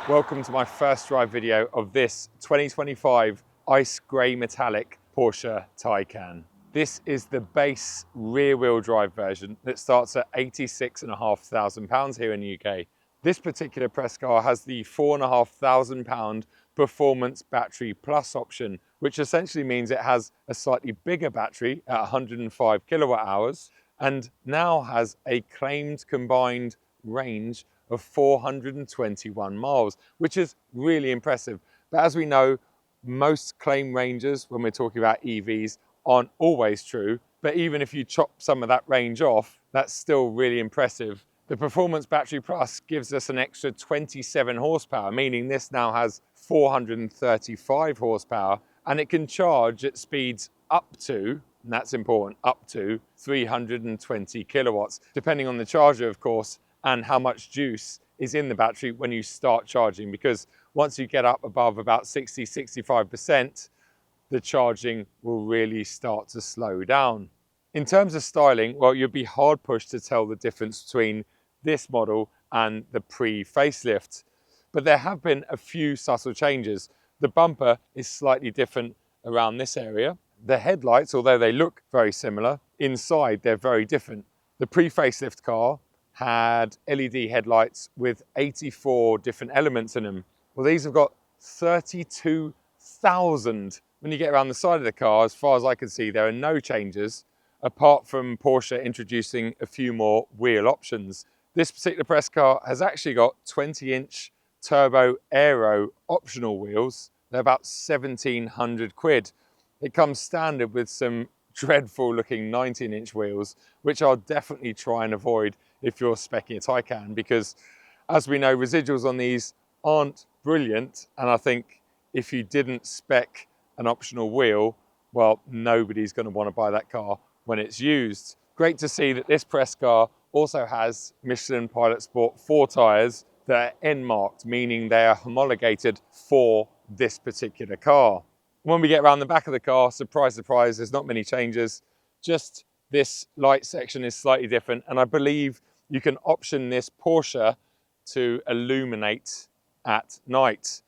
Welcome to my first drive video of this 2025 ice grey metallic Porsche Taycan. This is the base rear wheel drive version that starts at £86,500 here in the UK. This particular press car has the £4,500 Performance Battery Plus option, which essentially means it has a slightly bigger battery at 105 kilowatt hours and now has a claimed combined range of 421 miles, which is really impressive. But as we know, most claim ranges when we're talking about EVs aren't always true. But even if you chop some of that range off, that's still really impressive. The Performance Battery Plus gives us an extra 27 horsepower, meaning this now has 435 horsepower, and it can charge at speeds up to, and that's important, up to 320 kilowatts, depending on the charger, of course, and how much juice is in the battery when you start charging, because once you get up above about 60–65%, the charging will really start to slow down. In terms of styling, well, you'd be hard pushed to tell the difference between this model and the pre-facelift, but there have been a few subtle changes. The bumper is slightly different around this area. The headlights, although they look very similar, inside they're very different. The pre-facelift car had LED headlights with 84 different elements in them. Well, these have got 32,000. When you get around the side of the car, as far as I can see, there are no changes, apart from Porsche introducing a few more wheel options. This particular press car has actually got 20-inch turbo aero optional wheels. They're about 1,700 quid. It comes standard with some dreadful looking 19-inch wheels, which I'll definitely try and avoid if you're speccing a Taycan, because as we know, residuals on these aren't brilliant, and I think if you didn't spec an optional wheel, well, nobody's going to want to buy that car when it's used. Great to see that this press car also has Michelin Pilot Sport 4 tyres that are N-marked, meaning they are homologated for this particular car. When we get around the back of the car, surprise, surprise, there's not many changes. Just this light section is slightly different, and I believe you can option this Porsche to illuminate at night.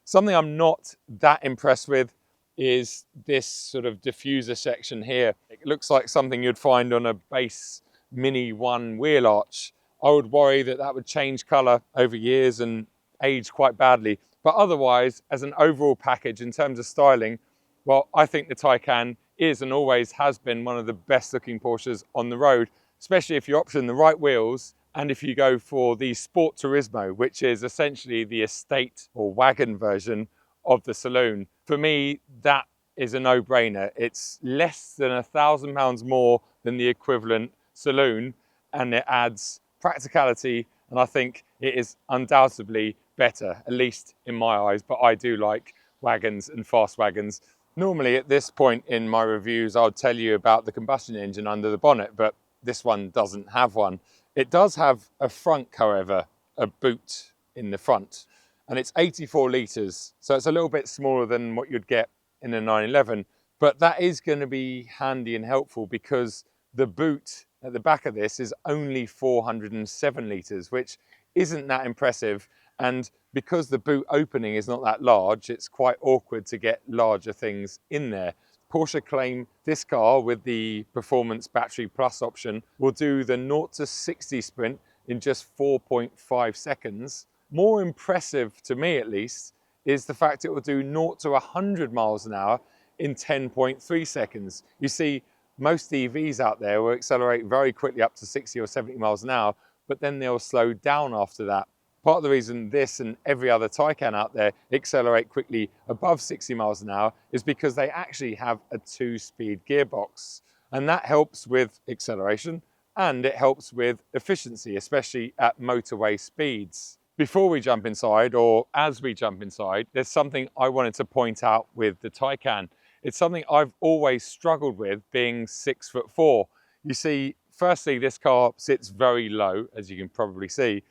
Something I'm not that impressed with is this sort of diffuser section here. It looks like something you'd find on a base Mini 1 wheel arch. I would worry that that would change colour over years and age quite badly. But otherwise, as an overall package in terms of styling, well, I think the Taycan is and always has been one of the best looking Porsches on the road, especially if you option the right wheels and if you go for the Sport Turismo, which is essentially the estate or wagon version of the saloon. For me, that is a no-brainer. It's less than £1,000 more than the equivalent saloon, and it adds practicality, and I think it is undoubtedly better, at least in my eyes, but I do like wagons and fast wagons. Normally at this point in my reviews, I'll tell you about the combustion engine under the bonnet, but this one doesn't have one. It does have a frunk, however, a boot in the front, and it's 84 litres, so it's a little bit smaller than what you'd get in a 911, but that is going to be handy and helpful because the boot at the back of this is only 407 litres, which isn't that impressive. And because the boot opening is not that large, it's quite awkward to get larger things in there. Porsche claim this car with the Performance Battery Plus option will do the 0 to 60 sprint in just 4.5 seconds. More impressive to me, at least, is the fact it will do 0 to 100 miles an hour in 10.3 seconds. You see, most EVs out there will accelerate very quickly up to 60 or 70 miles an hour, but then they'll slow down after that. Part of the reason this and every other Taycan out there accelerate quickly above 60 miles an hour is because they actually have a 2-speed gearbox. And that helps with acceleration and it helps with efficiency, especially at motorway speeds. Before we jump inside, or as we jump inside, there's something I wanted to point out with the Taycan. It's something I've always struggled with, being 6'4". You see, firstly, this car sits very low, as you can probably see,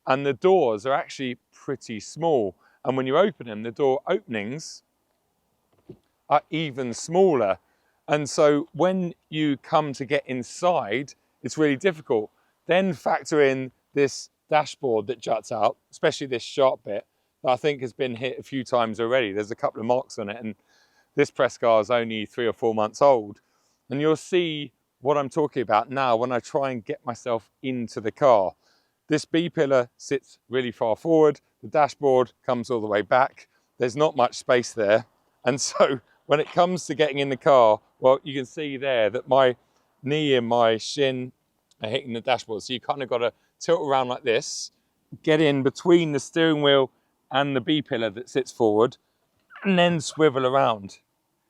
and the doors are actually pretty small. And when you open them, the door openings are even smaller. And so when you come to get inside, it's really difficult. Then factor in this dashboard that juts out, especially this sharp bit. that I think has been hit a few times already. There's a couple of marks on it, and this press car is only 3 or 4 months old. And you'll see what I'm talking about now when I try and get myself into the car. This B pillar sits really far forward. The dashboard comes all the way back. There's not much space there. And so when it comes to getting in the car, well, you can see there that my knee and my shin are hitting the dashboard. So you kind of got to tilt around like this, get in between the steering wheel and the B pillar that sits forward, and then swivel around.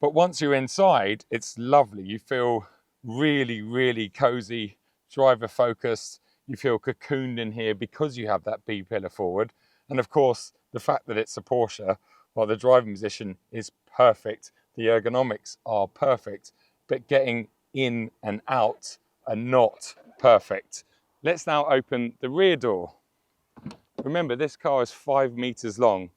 But once you're inside, it's lovely. You feel really, really cozy, driver focused. You feel cocooned in here because you have that B pillar forward. And of course, the fact that it's a Porsche, well, the driving position is perfect. The ergonomics are perfect, but getting in and out are not perfect. Let's now open the rear door. Remember, this car is 5 meters long.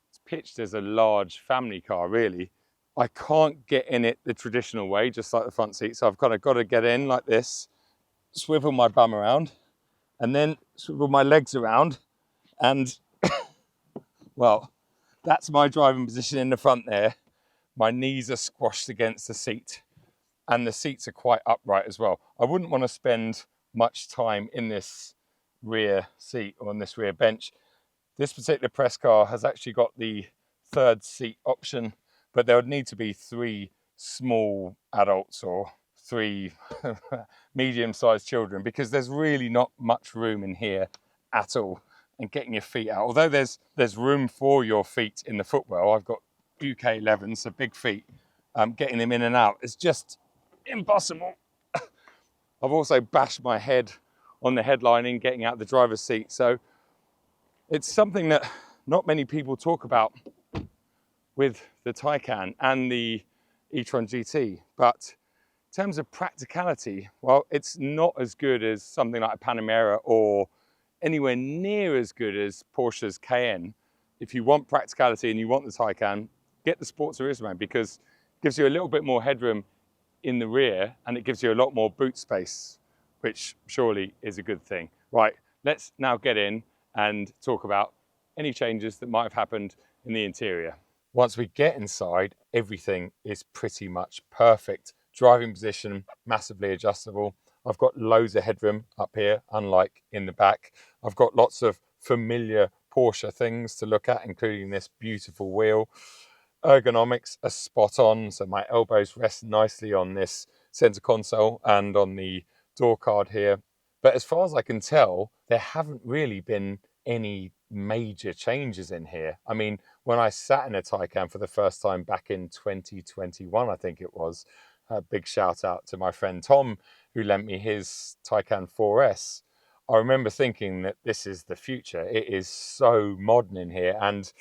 It's pitched as a large family car, really. I can't get in it the traditional way, just like the front seat. So I've kind of got to get in like this, swivel my bum around, and then swivel my legs around. And, well, that's my driving position in the front there. My knees are squashed against the seat, and the seats are quite upright as well. I wouldn't want to spend much time in this rear seat or on this rear bench. This particular press car has actually got the 3rd seat option, but there would need to be 3 small adults or 3 medium-sized children, because there's really not much room in here at all. And getting your feet out, although there's room for your feet in the footwell, I've got UK 11s, so big feet, getting them in and out is just impossible. I've also bashed my head on the headlining getting out the driver's seat, so it's something that not many people talk about with the Taycan and the e-tron GT, but in terms of practicality, well, it's not as good as something like a Panamera or anywhere near as good as Porsche's Cayenne. If you want practicality and you want the Taycan, get the Sport Turismo, because it gives you a little bit more headroom in the rear and it gives you a lot more boot space, which surely is a good thing. Right, let's now get in and talk about any changes that might have happened in the interior. Once we get inside, everything is pretty much perfect. Driving position, massively adjustable. I've got loads of headroom up here, unlike in the back. I've got lots of familiar Porsche things to look at, including this beautiful wheel. Ergonomics are spot on, so my elbows rest nicely on this center console and on the door card here. But as far as I can tell, there haven't really been any major changes in here. I mean, when I sat in a Taycan for the first time back in 2021, I think it was, a big shout out to my friend Tom, who lent me his Taycan 4S. I remember thinking that this is the future. It is so modern in here, and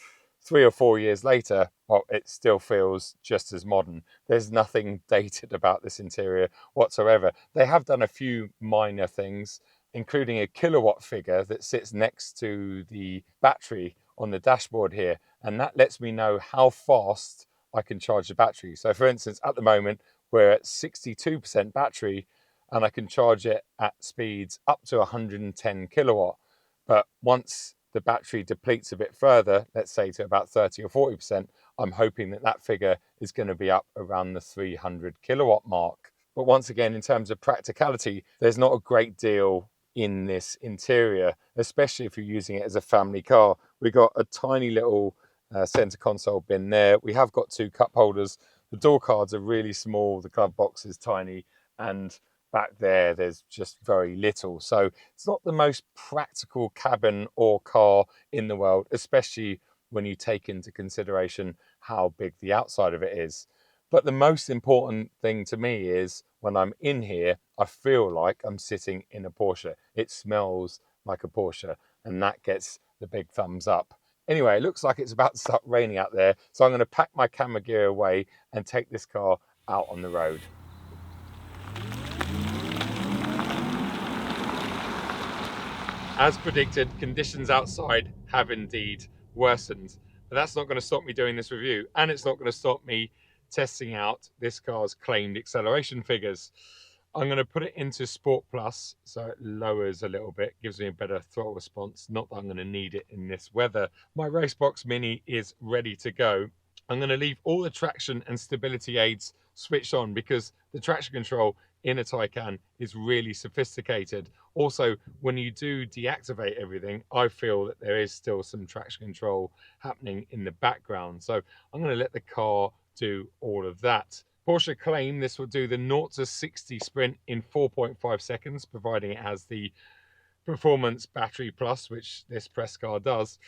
3 or 4 years later, well, it still feels just as modern. There's nothing dated about this interior whatsoever. They have done a few minor things, including a kilowatt figure that sits next to the battery on the dashboard here, and that lets me know how fast I can charge the battery. So for instance, at the moment, we're at 62% battery, and I can charge it at speeds up to 110 kilowatt. But once the battery depletes a bit further, let's say to about 30 or 40%, I'm hoping that that figure is going to be up around the 300 kilowatt mark. But once again, in terms of practicality, there's not a great deal in this interior, especially if you're using it as a family car. We've got a tiny little center console bin there. We have got 2 cup holders. The door cards are really small. The glove box is tiny, and back there, there's just very little. So it's not the most practical cabin or car in the world, especially when you take into consideration how big the outside of it is. But the most important thing to me is when I'm in here, I feel like I'm sitting in a Porsche. It smells like a Porsche, and that gets the big thumbs up. Anyway, it looks like it's about to start raining out there, so I'm going to pack my camera gear away and take this car out on the road. As predicted, conditions outside have indeed worsened, but that's not going to stop me doing this review, and it's not going to stop me testing out this car's claimed acceleration figures. I'm going to put it into Sport Plus, so it lowers a little bit, gives me a better throttle response. Not that I'm going to need it in this weather. My Racebox Mini is ready to go. I'm going to leave all the traction and stability aids switched on because the traction control in a Taycan is really sophisticated. Also, when you do deactivate everything, I feel that there is still some traction control happening in the background. So I'm going to let the car do all of that. Porsche claim this will do the 0 to 60 sprint in 4.5 seconds, providing it has the Performance Battery Plus, which this press car does.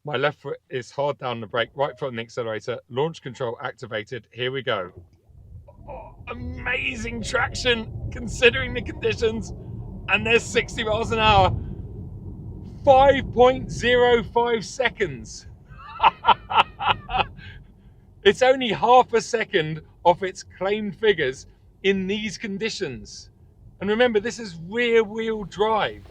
My left foot is hard down the brake, right foot on the accelerator, launch control activated. Here we go. Oh, amazing traction considering the conditions. And there's 60 miles an hour. 5.05 seconds. It's only half a second off its claimed figures in these conditions. And remember, this is rear wheel drive.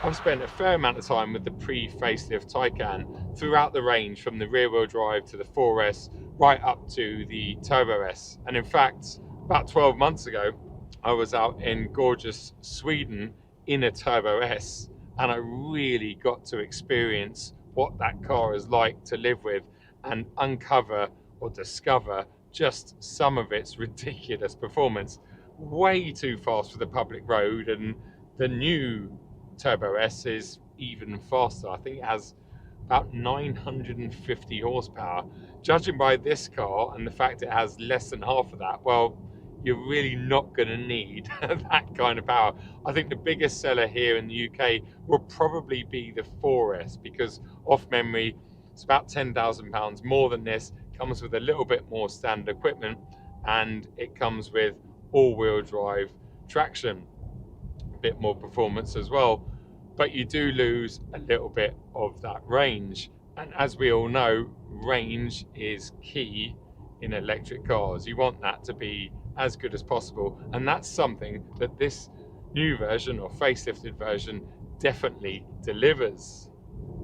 I've spent a fair amount of time with the pre-facelift Taycan throughout the range, from the rear wheel drive to the 4S right up to the Turbo S. And in fact, about 12 months ago, I was out in gorgeous Sweden in a Turbo S, and I really got to experience what that car is like to live with and uncover or discover just some of its ridiculous performance. Way too fast for the public road, and the new Turbo S is even faster. I think it has about 950 horsepower. Judging by this car and the fact it has less than half of that, well, you're really not going to need that kind of power. I think the biggest seller here in the UK will probably be the 4S, because off memory, it's about £10,000 more than this, comes with a little bit more standard equipment, and it comes with all-wheel drive traction, a bit more performance as well. But you do lose a little bit of that range. And as we all know, range is key in electric cars. You want that to be as good as possible, and that's something that this new version or facelifted version definitely delivers.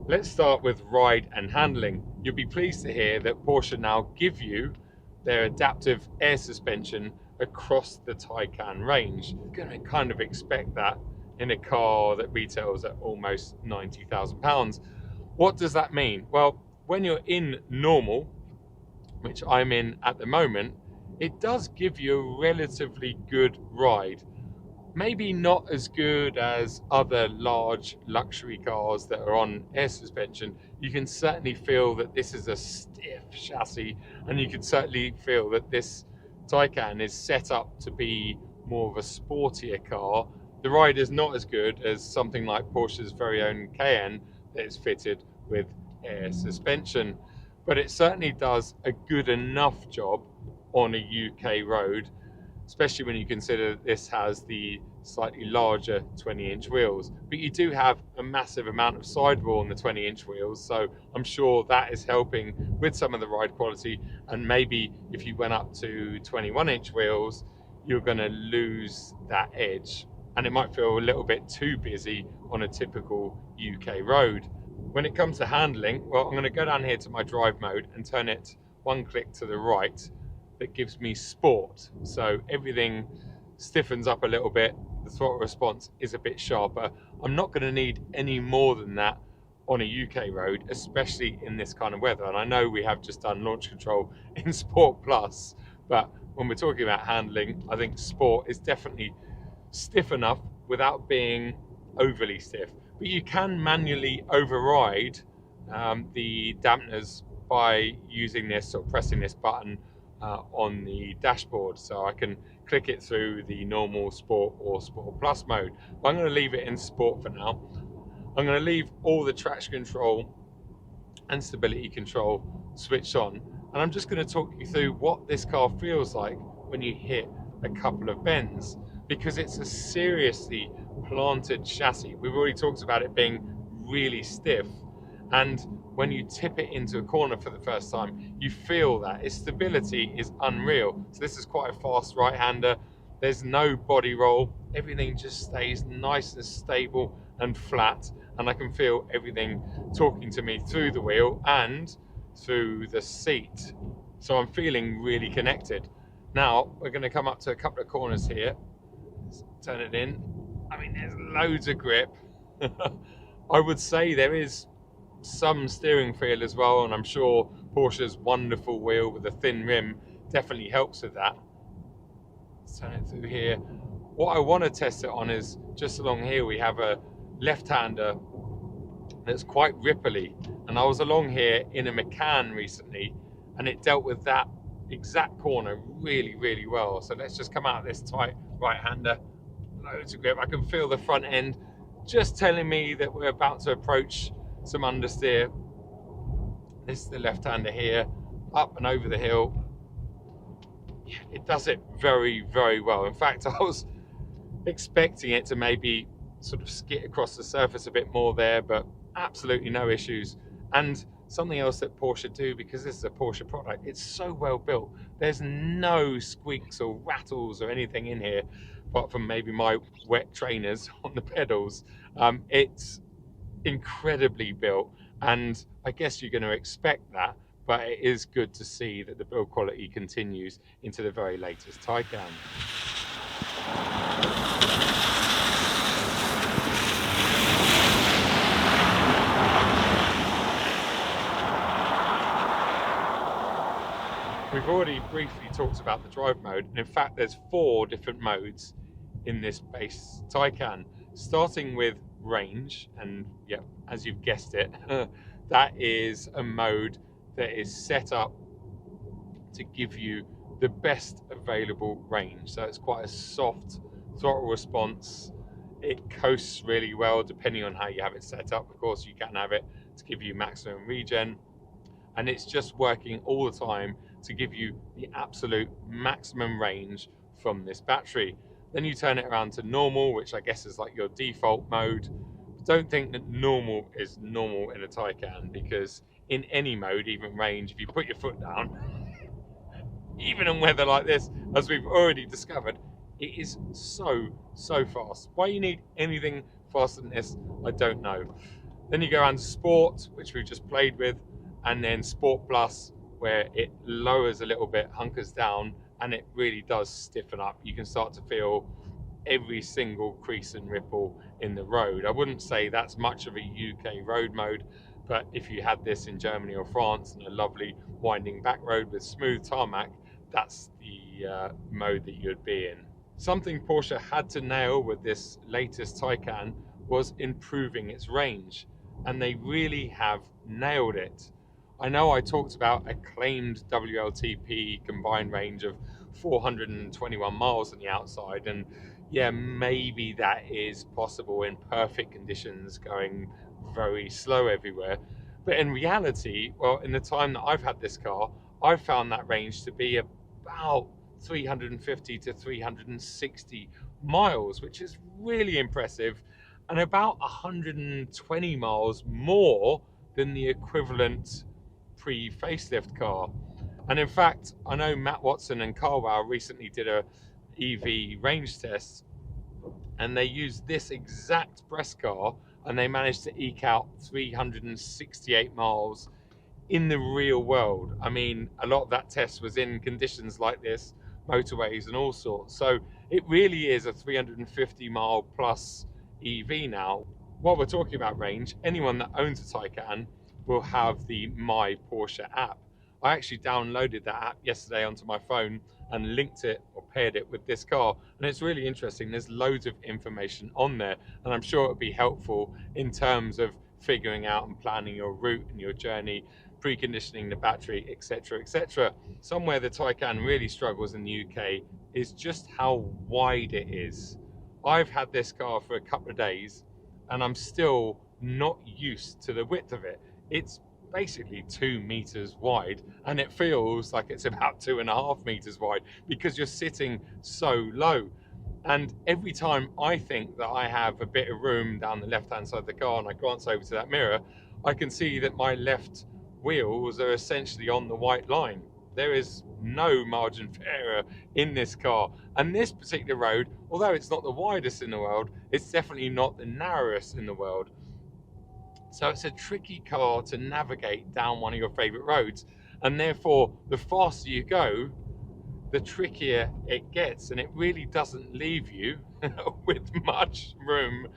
Let's start with ride and handling. You'll be pleased to hear that Porsche now give you their adaptive air suspension across the Taycan range. You're going to kind of expect that in a car that retails at almost £90,000. What does that mean? Well, when you're in normal, which I'm in at the moment, it does give you a relatively good ride. Maybe not as good as other large luxury cars that are on air suspension. You can certainly feel that this is a stiff chassis, and you can certainly feel that this Taycan is set up to be more of a sportier car. The ride is not as good as something like Porsche's very own Cayenne that is fitted with air suspension, but it certainly does a good enough job on a UK road, especially when you consider that this has the slightly larger 20-inch wheels. But you do have a massive amount of sidewall on the 20-inch wheels, so I'm sure that is helping with some of the ride quality. And maybe if you went up to 21-inch wheels, you're going to lose that edge, and it might feel a little bit too busy on a typical UK road. When it comes to handling, well, I'm going to go down here to my drive mode and turn it one click to the right. That gives me sport, so everything stiffens up a little bit. The throttle response is a bit sharper. I'm not going to need any more than that on a UK road, especially in this kind of weather. And I know we have just done launch control in Sport Plus, but when we're talking about handling, I think Sport is definitely stiff enough without being overly stiff. But you can manually override the dampeners by using this or pressing this button on the dashboard. So I can click it through the normal Sport or Sport Plus mode. But I'm going to leave it in Sport for now. I'm going to leave all the traction control and stability control switched on, and I'm just going to talk you through what this car feels like when you hit a couple of bends, because it's a seriously planted chassis. We've already talked about it being really stiff, and when you tip it into a corner for the first time, you feel that its stability is unreal. So this is quite a fast right-hander. There's no body roll. Everything just stays nice and stable and flat. and I can feel everything talking to me through the wheel and through the seat. So I'm feeling really connected. Now we're going to come up to a couple of corners here. Let's turn it in. I mean, there's loads of grip. I would say there is some steering feel as well, and I'm sure Porsche's wonderful wheel with a thin rim definitely helps with that. Let's turn it through here. What I want to test it on is just along here we have a left-hander that's quite ripply, and I was along here in a Macan recently and it dealt with that exact corner really well. So let's just come out of this tight right-hander. Loads of grip. I can feel the front end just telling me that we're about to approach some understeer. This is the left-hander here, up and over the hill. Yeah, it does it very well. In fact, I was expecting it to maybe sort of skit across the surface a bit more there, but absolutely no issues. And something else that Porsche do, because this is a Porsche product, it's so well built. There's no squeaks or rattles or anything in here, apart from maybe my wet trainers on the pedals. It's incredibly built, and I guess you're going to expect that, but it is good to see that the build quality continues into the very latest Taycan. We've already briefly talked about the drive mode, and in fact there's 4 different modes in this base Taycan, starting with range. And yeah, as you've guessed it, that is a mode that is set up to give you the best available range. So it's quite a soft throttle response. It coasts really well depending on how you have it set up. Of course, you can have it to give you maximum regen, and it's just working all the time to give you the absolute maximum range from this battery. Then you turn it around to normal, which I guess is like your default mode. Don't think that normal is normal in a Taycan, because in any mode, even range, if you put your foot down, even in weather like this, as we've already discovered, it is so fast. Why you need anything faster than this, I don't know. Then you go around to Sport, which we've just played with, and then Sport Plus, where it lowers a little bit, hunkers down, and it really does stiffen up. You can start to feel every single crease and ripple in the road. I wouldn't say that's much of a UK road mode, but if you had this in Germany or France and a lovely winding back road with smooth tarmac, that's the mode that you'd be in. Something Porsche had to nail with this latest Taycan was improving its range, and they really have nailed it. I know I talked about a claimed WLTP combined range of 421 miles on the outside, and yeah, maybe that is possible in perfect conditions, going very slow everywhere. But in reality, well, in the time that I've had this car, I've found that range to be about 350 to 360 miles, which is really impressive, and about 120 miles more than the equivalent pre-facelift car. And in fact, I know Matt Watson and Carwow recently did a EV range test, and they used this exact press car and they managed to eke out 368 miles in the real world. I mean, a lot of that test was in conditions like this, motorways and all sorts. So it really is a 350 mile plus EV now. While we're talking about range, anyone that owns a Taycan will have the My Porsche app. I actually downloaded that app yesterday onto my phone and linked it or paired it with this car, and it's really interesting. There's loads of information on there, and I'm sure it'll be helpful in terms of figuring out and planning your route and your journey, preconditioning the battery, etc, etc. Somewhere the Taycan really struggles in the UK is just how wide it is. I've had this car for a couple of days and I'm still not used to the width of it. It's basically 2 meters wide, and it feels like it's about 2.5 meters wide because you're sitting so low. And every time I think that I have a bit of room down the left hand side of the car and I glance over to that mirror, I can see that my left wheels are essentially on the white line. There is no margin for error in this car. And this particular road, although it's not the widest in the world, it's definitely not the narrowest in the world. So it's a tricky car to navigate down one of your favorite roads. And therefore, the faster you go, the trickier it gets, and it really doesn't leave you with much room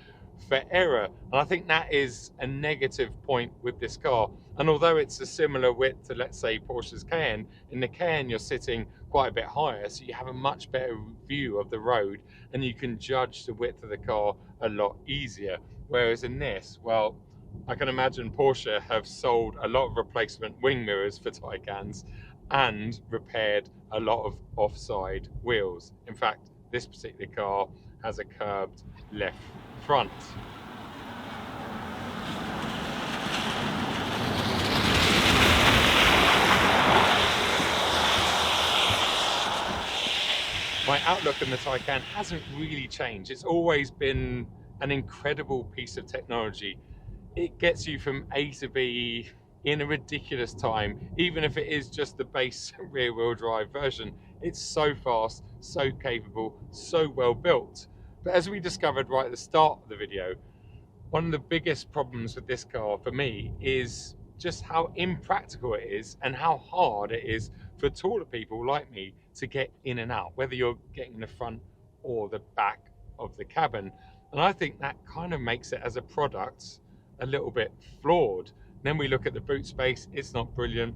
for error. And I think that is a negative point with this car. And although it's a similar width to, let's say, Porsche's Cayenne, in the Cayenne you're sitting quite a bit higher, so you have a much better view of the road and you can judge the width of the car a lot easier. Whereas in this, well, I can imagine Porsche have sold a lot of replacement wing mirrors for Taycans and repaired a lot of offside wheels. In fact, this particular car has a curved left front. My outlook on the Taycan hasn't really changed. It's always been an incredible piece of technology. It gets you from A to B in a ridiculous time, even if it is just the base rear wheel drive version. It's so fast, so capable, so well built. But as we discovered right at the start of the video, one of the biggest problems with this car for me is just how impractical it is and how hard it is for taller people like me to get in and out, whether you're getting the front or the back of the cabin. And I think that kind of makes it as a product a little bit flawed. Then we look at the boot space, it's not brilliant.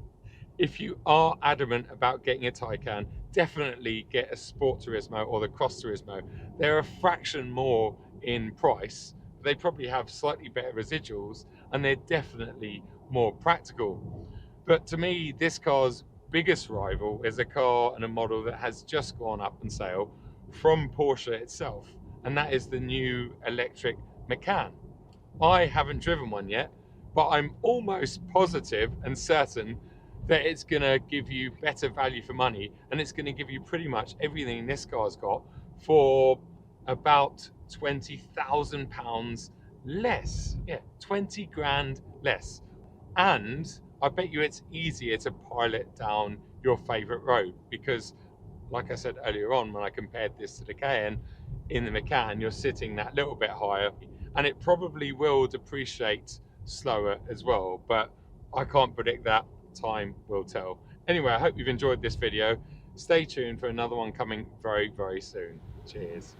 If you are adamant about getting a Taycan, definitely get a Sport Turismo or the Cross Turismo. They're a fraction more in price. They probably have slightly better residuals and they're definitely more practical. But to me, this car's biggest rival is a car and a model that has just gone up on sale from Porsche itself, and that is the new electric Macan. I haven't driven one yet, but I'm almost positive and certain that it's going to give you better value for money, and it's going to give you pretty much everything this car's got for about £20,000 less. Yeah, 20 grand less. And I bet you it's easier to pilot down your favorite road because, like I said earlier on, when I compared this to the Cayenne, in the Macan, you're sitting that little bit higher, and it probably will depreciate slower as well, but I can't predict that. Time will tell. Anyway, I hope you've enjoyed this video. Stay tuned for another one coming very, very soon. Cheers.